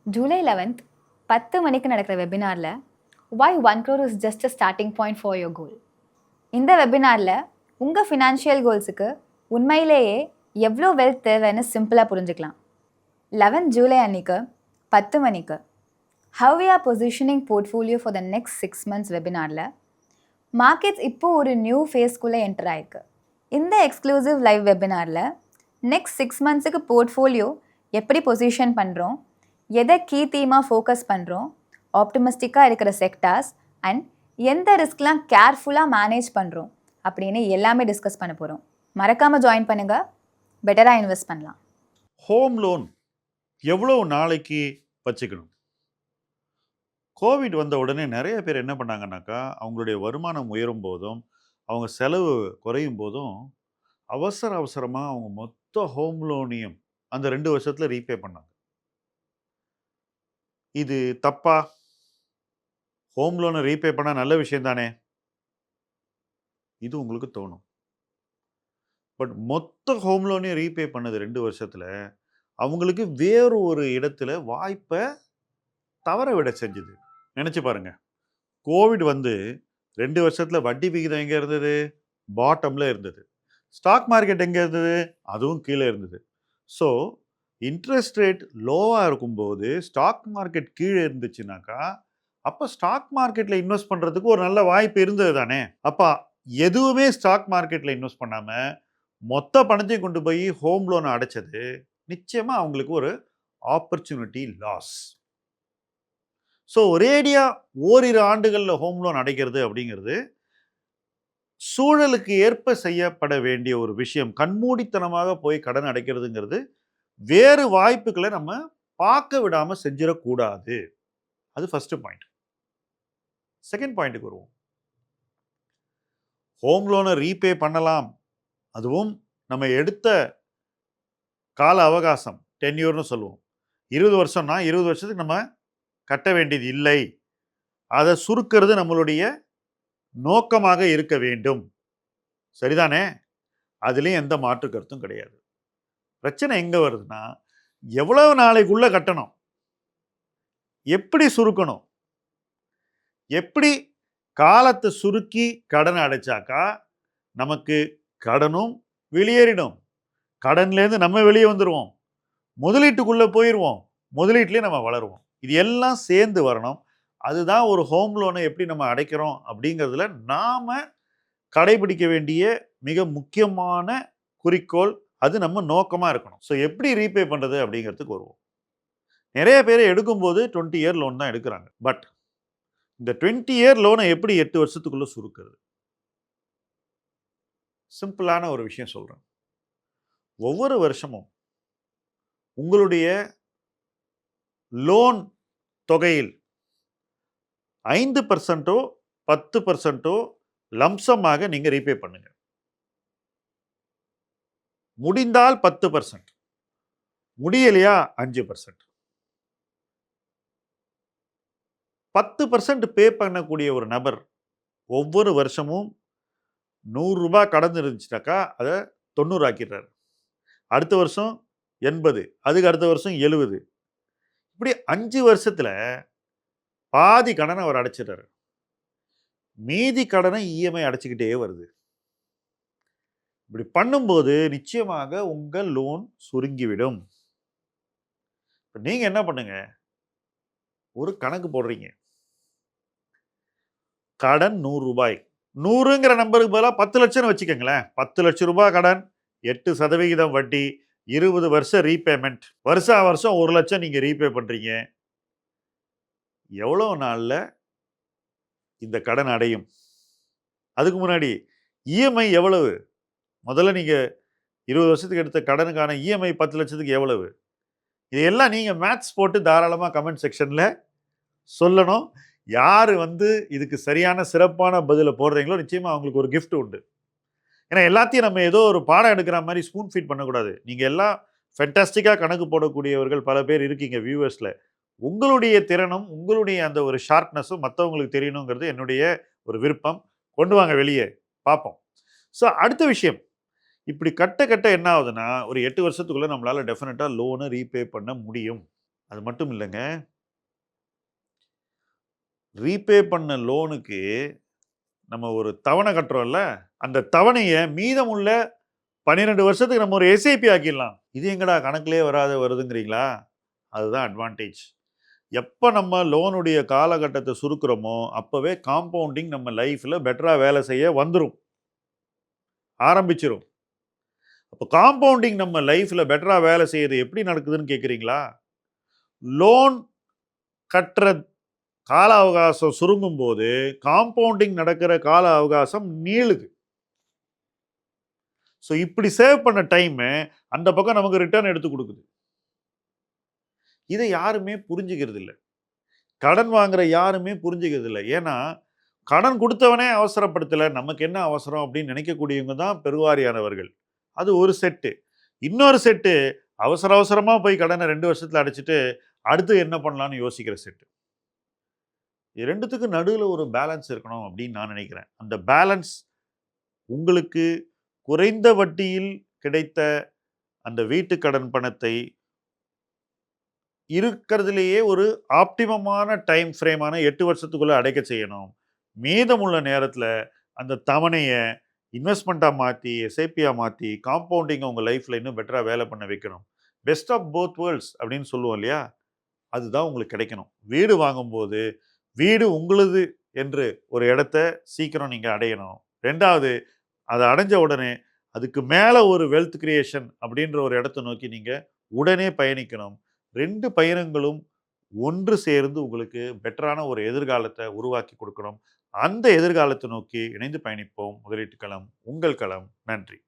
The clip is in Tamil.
ஜூலை 11th 10 மணிக்கு நடக்கிற வெபினாரில் why 1 crore is just a starting point for your goal. இந்த வெபினாரில் உங்கள் ஃபினான்ஷியல் கோல்ஸுக்கு உண்மையிலேயே எவ்வளோ வெல்த் தேவைன்னு சிம்பிளாக புரிஞ்சுக்கலாம். 11 ஜூலை அன்னைக்கு 10 மணிக்கு how we are positioning portfolio for the next 6 months வெபினாரில் markets இப்போது ஒரு நியூ ஃபேஸ்க்குள்ளே என்டர் ஆயிருக்கு. இந்த எக்ஸ்க்ளூசிவ் லைவ் வெபினாரில் நெக்ஸ்ட் 6 மந்த்ஸுக்கு போர்ட்ஃபோலியோ எப்படி பொசிஷன் பண்ணுறோம், எதை கீ தீமாக ஃபோக்கஸ் பண்ணுறோம், ஆப்டிமிஸ்டிக்காக இருக்கிற செக்டார்ஸ் அண்ட் எந்த ரிஸ்க்லாம் கேர்ஃபுல்லாக மேனேஜ் பண்ணுறோம் அப்படின்னு எல்லாமே டிஸ்கஸ் பண்ண போகிறோம். மறக்காமல் ஜாயின் பண்ணுங்கள், பெட்டராக இன்வெஸ்ட் பண்ணலாம். ஹோம் லோன் எவ்வளோ நாளைக்கு வச்சுக்கணும்? கோவிட் வந்த உடனே நிறைய பேர் என்ன பண்ணாங்கன்னாக்கா, அவங்களுடைய வருமானம் உயரும் போதும் அவங்க செலவு குறையும் போதும் அவசரமாக அவங்க மொத்த ஹோம் லோனையும் அந்த 2 வருஷத்தில் ரீபே பண்ணாங்க. இது தப்பா? ஹோம் லோனை ரீபே பண்ணால் நல்ல விஷயம் தானே, இது உங்களுக்கு தோணும். பட் மொத்த ஹோம் லோனையும் ரீபே பண்ணது 2 வருஷத்தில் அவங்களுக்கு வேறு ஒரு இடத்துல வாய்ப்பை தவற விட செஞ்சுது. நினச்சி பாருங்க, கோவிட் வந்து 2 வருஷத்தில் வட்டி விகிதம் எங்கே இருந்தது? பாட்டமில் இருந்தது. ஸ்டாக் மார்க்கெட் எங்கே இருந்தது? அதுவும் கீழே இருந்தது. ஸோ இன்ட்ரெஸ்ட் ரேட் லோவாக இருக்கும்போது ஸ்டாக் மார்க்கெட் கீழே இருந்துச்சுனாக்கா அப்போ ஸ்டாக் மார்க்கெட்டில் இன்வெஸ்ட் பண்ணுறதுக்கு ஒரு நல்ல வாய்ப்பு இருந்தது தானே. அப்போ எதுவுமே ஸ்டாக் மார்க்கெட்டில் இன்வெஸ்ட் பண்ணாமல் மொத்த பணத்தையும் கொண்டு போய் ஹோம் லோனை அடைச்சது நிச்சயமாக அவங்களுக்கு ஒரு ஆப்பர்ச்சுனிட்டி லாஸ். ஸோ ஒரேடியாக ஓரிரு ஆண்டுகளில் ஹோம் லோன் அடைக்கிறது அப்படிங்கிறது சூழலுக்கு ஏற்ப செய்யப்பட வேண்டிய ஒரு விஷயம். கண்மூடித்தனமாக போய் கடன் அடைக்கிறதுங்கிறது வேறு வாய்ப்புகளை நம்ம பார்க்க விடாம செஞ்சிடக்கூடாது. அது ஃபர்ஸ்ட் பாயிண்ட். செகண்ட் பாயிண்ட்டுக்கு வருவோம். ஹோம் லோனை ரீபே பண்ணலாம், அதுவும் நம்ம எடுத்த கால அவகாசம் டென்யூர்னு சொல்லுவோம். 20 வருஷம்னா 20 வருஷத்துக்கு நம்ம கட்ட வேண்டியது இல்லை. அதை சுருக்கிறது நம்மளுடைய நோக்கமாக இருக்க வேண்டும். சரிதானே? அதுலேயும் எந்த மாற்று கருத்தும் கிடையாது. பிரச்சனை எங்கே வருதுன்னா, எவ்வளவு நாளைக்குள்ள கட்டணும், எப்படி சுருக்கணும், எப்படி காலத்தை சுருக்கி கடனை அடைச்சாக்கா நமக்கு கடனும் வெளியேறிடும், கடன்லேருந்து நம்ம வெளியே வந்துடுவோம், முதலீட்டுக்குள்ளே போயிடுவோம், முதலீட்டுலேயே நம்ம வளருவோம். இது எல்லாம் சேர்ந்து வரணும். அதுதான் ஒரு ஹோம் லோனை எப்படி நம்ம அடைக்கிறோம் அப்படிங்கிறதுல நாம் கடைபிடிக்க வேண்டிய மிக முக்கியமான குறிக்கோள். அது நம்ம நோக்கமாக இருக்கணும். ஸோ எப்படி ரீபே பண்ணுறது அப்படிங்கிறதுக்கு வருவோம். நிறைய பேர் எடுக்கும்போது 20 இயர் லோன் தான் எடுக்கிறாங்க. பட் இந்த 20 இயர் லோனை எப்படி 8 வருஷத்துக்குள்ளே சுருக்கிறது? சிம்பிளான ஒரு விஷயம் சொல்கிறேன். ஒவ்வொரு வருஷமும் உங்களுடைய லோன் தொகையில் 5% 10% லம்சமாக நீங்கள் ரீபே பண்ணுங்க. முடிந்தால் 10%, முடியலையா 5%. 10% பே பண்ணக்கூடிய ஒரு நபர் ஒவ்வொரு வருஷமும் 100 ரூபாய் கடந்து இருந்துச்சுனாக்கா அதை 90 ஆக்கிடுறாரு. அடுத்த வருஷம் 80, அதுக்கு அடுத்த வருஷம் 70. இப்படி 5 வருஷத்துல பாதி கடனை அவர் அடைச்சிடுறாரு. மீதி கடனை இஎம்ஐ அடைச்சிக்கிட்டே வருது. இப்படி பண்ணும்போது நிச்சயமாக உங்கள் லோன் சுருங்கிவிடும். நீங்க என்ன பண்ணுங்க, ஒரு கணக்கு போடுறீங்க. கடன் 100 ரூபாய், 100ங்கிற நம்பருக்கு பதிலாக 10 லட்சம் வச்சுக்கோங்களேன். 10 லட்சம் ரூபாய் கடன், 8% வட்டி, 20 வருஷம் ரீபேமெண்ட், வருஷம் 1 லட்சம் நீங்க ரீபே பண்றீங்க. எவ்வளவு நாள்ல இந்த கடன் அடையும்? அதுக்கு முன்னாடி இஎம்ஐ எவ்வளவு? முதல்ல நீங்க 20 வருஷத்துக்கு எடுத்த கடனுக்கான இஎம்ஐ 10 லட்சத்துக்கு எவ்வளவு? இதையெல்லாம் நீங்க மேத்ஸ் போட்டு தாராளமாக கமெண்ட் செக்ஷன்ல சொல்லணும். யாரு இதுக்கு சரியான சிறப்பான பதிலை போடுறீங்களோ நிச்சயமா அவங்களுக்கு ஒரு கிஃப்ட் உண்டு. ஏன்னா எல்லாத்தையும் நம்ம ஏதோ ஒரு பாடம் எடுக்கிற மாதிரி ஸ்பூன் ஃபீட் பண்ணக்கூடாது. நீங்க எல்லாம் ஃபென்டாஸ்டிக்காக கணக்கு போடக்கூடியவர்கள் பல பேர் இருக்கீங்க வியூவர்ஸ்ல. உங்களுடைய திறனும் உங்களுடைய அந்த ஒரு ஷார்ப்னஸும் மற்றவங்களுக்கு தெரியணுங்கிறது என்னுடைய ஒரு விருப்பம். கொண்டு வாங்க வெளியே பார்ப்போம். ஸோ அடுத்த விஷயம், இப்படி கட்ட என்ன ஆகுதுன்னா ஒரு 8 வருஷத்துக்குள்ள நம்மளால டெஃபினட்டா லோனை ரீபே பண்ண முடியும். அது மட்டும் இல்லைங்க, ரீபே பண்ண லோனுக்கு நம்ம ஒரு தவணை கட்டுறோம்ல, அந்த தவணைய மீதமுள்ள 12 வருஷத்துக்கு நம்ம ஒரு எஸ்ஐபி ஆக்கிடலாம். இது எங்கடா கணக்கிலே வருதுங்கிறீங்களா? அதுதான் அட்வான்டேஜ். எப்ப நம்ம லோனுடைய காலகட்டத்த சுருக்குறோமோ, அப்பவே காம்பவுண்டிங் நம்ம லைஃப்ல பெட்டரா வேலை செய்ய வந்துரும். ஆரம்பிச்சிரும். அப்ப காம்பவுண்டிங் நம்ம லைஃப்ல பெட்டரா வேலை செய்யறது எப்படி நடக்குதுன்னு கேட்கிறீங்களா? லோன் கட்டுற கால அவகாசம் சுருங்கும்போது, காம்பவுண்டிங் நடக்கிற கால அவகாசம் நீளுது. ஸோ இப்படி சேவ் பண்ண டைமு, அந்த பக்கம் நமக்கு ரிட்டர்ன் எடுத்து குடுக்குது. இத யாருமே புரிஞ்சுக்கிறது இல்ல. கடன் வாங்குற யாருமே புரிஞ்சுக்கிறது இல்ல. ஏன்னா, கடன் குடுத்தவனே அவசரப்படுத்தல, நமக்கு என்ன அவசரம் அப்படின்னு நினைக்கக்கூடியவங்க தான் பெருவாரியானவர்கள். அது ஒரு செட்டு. இன்னொரு செட்டு அவசர அவசரமா போய் கடன 2 வருஷத்துல அடைச்சுட்டு, அடுத்து என்ன பண்ணலாம்னு யோசிக்கிற செட்டு. இது 2த்துக்கும் நடுவுல ஒரு பேலன்ஸ் இருக்கணும் அப்படின்னு நான் நினைக்கிறேன். அந்த பேலன்ஸ் உங்களுக்கு குறைந்த வட்டியில் கிடைத்த அந்த வீட்டு கடன் பணத்தை இருக்கிறதுலேயே ஒரு ஆப்டிமமான டைம் ஃப்ரேமான 8 வருஷத்துக்குள்ள அடைக்க செய்யணும். மீதமுள்ள நேரத்துல அந்த தவணைய இன்வெஸ்ட்மெண்ட்டா மாத்தி, எஸ்ஐபியா மாத்தி, காம்பவுண்டிங்கா உங்க லைஃப்ல இன்னும் பெட்டரா வேலை பண்ண வைக்கணும். பெஸ்ட் ஆஃப் போத் வேர்ல்ட்ஸ் அப்படின்னு சொல்லுவோம் இல்லையா? அதுதான் உங்களுக்கு கிடைக்கணும். வீடு வாங்கும்போது, வீடு உங்களுது என்று ஒரு இடத்த சீக்கிரம் நீங்க அடையணும். 2வது அத அடைஞ்ச உடனே, அதுக்கு மேல ஒரு வெல்த் கிரியேஷன் அப்படின்ற ஒரு இடத்த நோக்கி நீங்க உடனே பயணிக்கணும். 2 பயணங்களும் ஒன்று சேர்ந்து உங்களுக்கு பெட்டரான ஒரு எதிர்காலத்த உருவாக்கி கொடுக்கணும். அந்த எதிர்காலத்த நோக்கி இணைந்து பயணிப்போம். முதலீட்டு களம், உங்கள் களம். நன்றி.